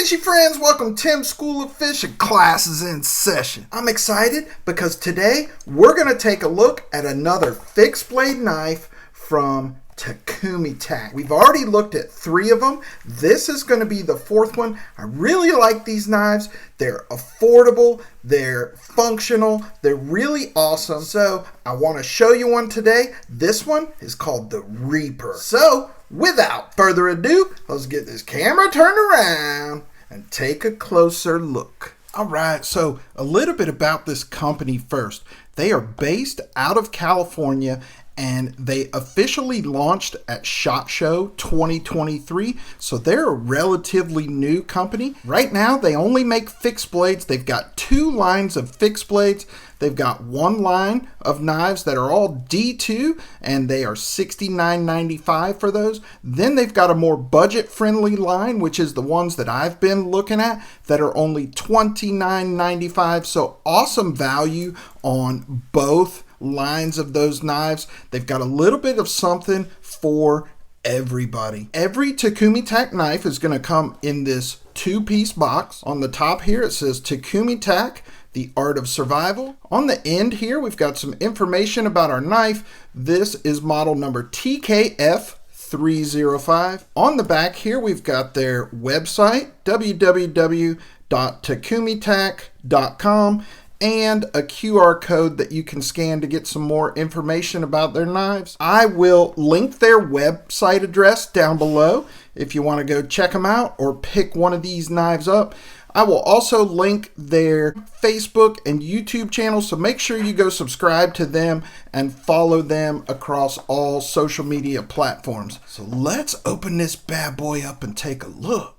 fishy friends, welcome to Tim's School of Fishing. Class is in session. I'm excited because today we're going to take a look at another fixed blade knife from Takumitak. We've already looked at 3 of them. This is going to be the 4th one. I really like these knives. They're affordable, they're functional, they're really awesome. So I want to show you one today. This one is called the Reaper. So without further ado, let's get this camera turned around and take a closer look. All right, so a little bit about this company first. They are based out of California and they officially launched at SHOT Show 2023. So they're a relatively new company. Right now, they only make fixed blades. They've got 2 lines of fixed blades. They've got 1 line of knives that are all D2 and they are $69.95 for those. Then they've got a more budget-friendly line, which is the ones that I've been looking at that are only $29.95. So awesome value on both lines of those knives. They've got a little bit of something for everybody. Every Takumitak knife is going to come in this 2-piece box. On the top here it says Takumitak, the art of survival. On the end here we've got some information about our knife. This is model number TKF 305. On the back here we've got their website, www.takumitak.com, and a QR code that you can scan to get some more information about their knives. I will link their website address down below if you want to go check them out or pick one of these knives up. I will also link their Facebook and YouTube channels, so make sure you go subscribe to them and follow them across all social media platforms. So let's open this bad boy up and take a look.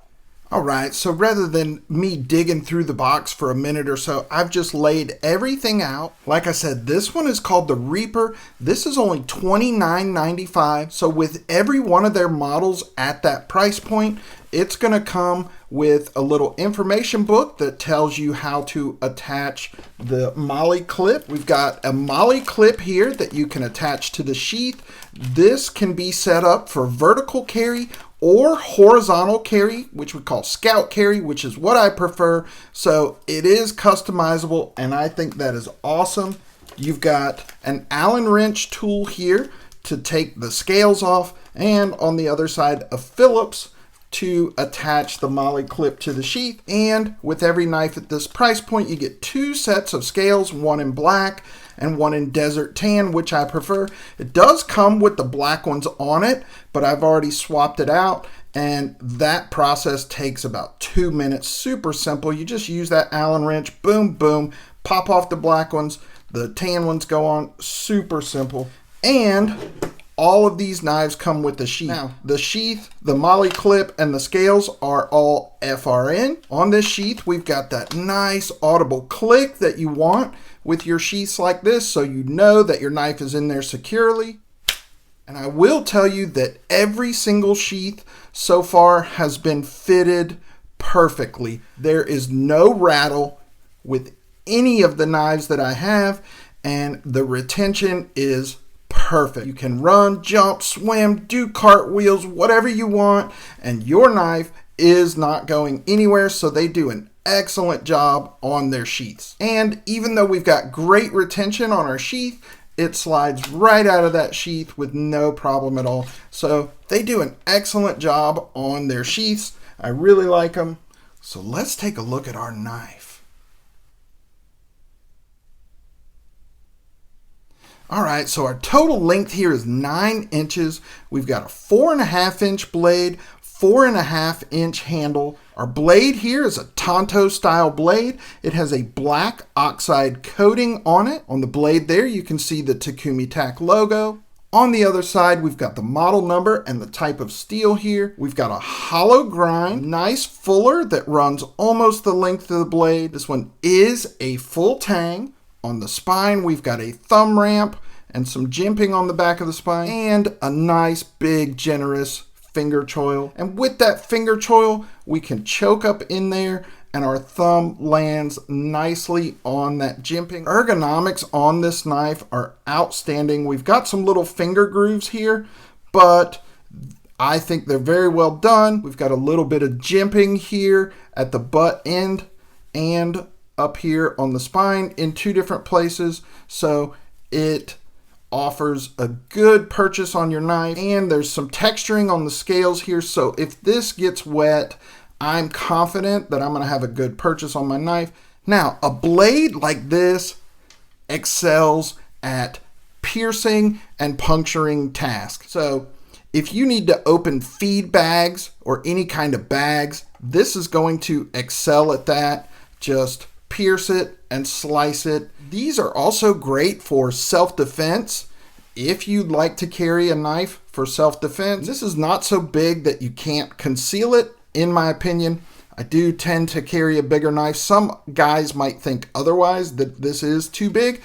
Alright, so rather than me digging through the box for a minute or so, I've just laid everything out. Like I said, this one is called the Reaper. This is only $29.95. So with every one of their models at that price point, it's going to come with a little information book that tells you how to attach the MOLLE clip. We've got a MOLLE clip here that you can attach to the sheath. This can be set up for vertical carry or horizontal carry, which we call scout carry, which is what I prefer. So it is customizable and I think that is awesome. You've got an Allen wrench tool here to take the scales off, and on the other side a Phillips to attach the MOLLE clip to the sheath. And with every knife at this price point, you get 2 sets of scales, one in black and one in desert tan, which I prefer. It does come with the black ones on it, but I've already swapped it out, and that process takes about 2 minutes. Super simple. You just use that Allen wrench, boom, boom, pop off the black ones, the tan ones go on. Super simple. And all of these knives come with the sheath. Now, the sheath, the MOLLE clip, and the scales are all FRN. On this sheath, we've got that nice audible click that you want with your sheaths like this, so you know that your knife is in there securely. And I will tell you that every single sheath so far has been fitted perfectly. There is no rattle with any of the knives that I have, and the retention is perfect. You can run, jump, swim, do cartwheels, whatever you want, and your knife is not going anywhere. So they do an excellent job on their sheaths. And even though we've got great retention on our sheath, it slides right out of that sheath with no problem at all. So they do an excellent job on their sheaths. I really like them. So let's take a look at our knife. Alright, so our total length here is 9 inches. We've got a 4.5 inch blade, 4.5 inch handle. Our blade here is a Tonto style blade. It has a black oxide coating on it. On the blade there, you can see the Takumitak logo. On the other side, we've got the model number and the type of steel here. We've got a hollow grind, nice fuller that runs almost the length of the blade. This one is a full tang. On the spine, we've got a thumb ramp and some jimping on the back of the spine, and a nice big generous finger choil. And with that finger choil, we can choke up in there and our thumb lands nicely on that jimping. Ergonomics on this knife are outstanding. We've got some little finger grooves here, but I think they're very well done. We've got a little bit of jimping here at the butt end and up here on the spine in 2 different places. So it offers a good purchase on your knife, and there's some texturing on the scales here. So if this gets wet, I'm confident that I'm going to have a good purchase on my knife. Now, a blade like this excels at piercing and puncturing tasks. So if you need to open feed bags or any kind of bags, this is going to excel at that. Just pierce it and slice it. These are also great for self-defense. If you'd like to carry a knife for self-defense, this is not so big that you can't conceal it, in my opinion. I do tend to carry a bigger knife. Some guys might think otherwise, that this is too big.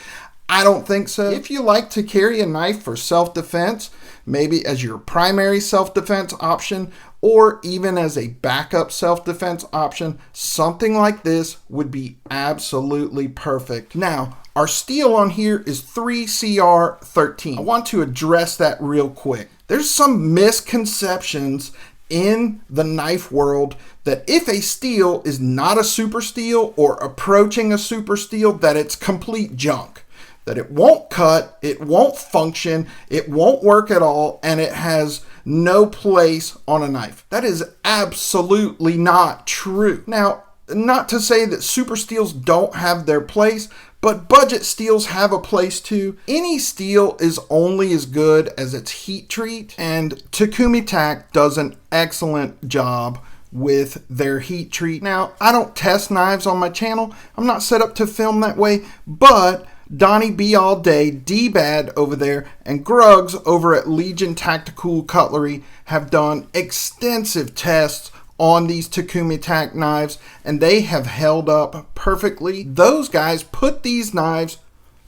I don't think so. If you like to carry a knife for self-defense, maybe as your primary self-defense option, or even as a backup self-defense option, something like this would be absolutely perfect. Now, our steel on here is 3CR13. I want to address that real quick. There's some misconceptions in the knife world that if a steel is not a super steel or approaching a super steel, that it's complete junk. That it won't cut, it won't function, it won't work at all, and it has no place on a knife. That is absolutely not true. Now, not to say that super steels don't have their place, but budget steels have a place too. Any steel is only as good as its heat treat, and Takumitak does an excellent job with their heat treat. Now, I don't test knives on my channel. I'm not set up to film that way, but Donnie B All Day, D-Bad over there, and Gruggs over at Legion Tacticool Cutlery have done extensive tests on these Takumitak knives, and they have held up perfectly. Those guys put these knives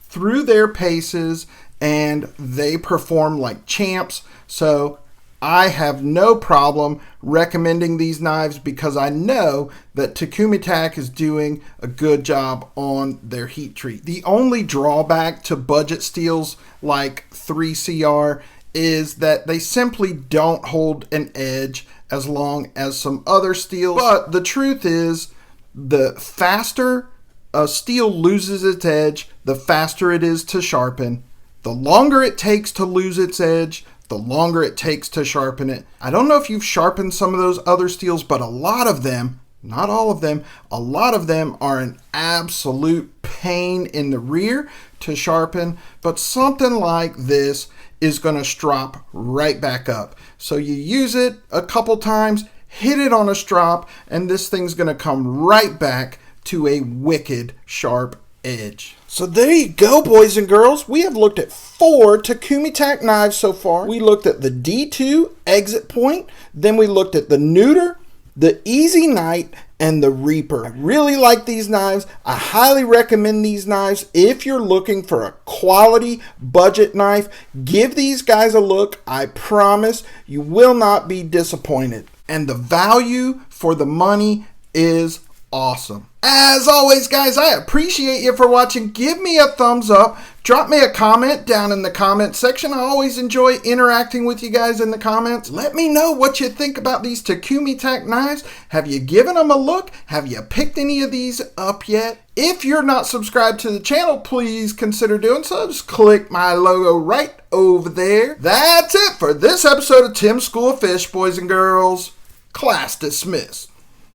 through their paces, and they perform like champs. So I have no problem recommending these knives because I know that Takumitak is doing a good job on their heat treat. The only drawback to budget steels like 3CR is that they simply don't hold an edge as long as some other steels. But the truth is, the faster a steel loses its edge, the faster it is to sharpen. The longer it takes to lose its edge, the longer it takes to sharpen it. I don't know if you've sharpened some of those other steels, but a lot of them, not all of them, a lot of them are an absolute pain in the rear to sharpen, but something like this is going to strop right back up. So you use it a couple times, hit it on a strop, and this thing's going to come right back to a wicked sharp edge. So there you go, boys and girls. We have looked at 4 Takumitak knives so far. We looked at the D2 exit point, then we looked at the Neuter, the Easy Knight, and the Reaper. I really like these knives. I highly recommend these knives. If you're looking for a quality budget knife, give these guys a look. I promise you will not be disappointed. And the value for the money is awesome. As always, guys, I appreciate you for watching. Give me a thumbs up. Drop me a comment down in the comment section. I always enjoy interacting with you guys in the comments. Let me know what you think about these Takumitak knives. Have you given them a look? Have you picked any of these up yet? If you're not subscribed to the channel, please consider doing so. Just click my logo right over there. That's it for this episode of Tim's School of Fish, boys and girls. Class dismissed.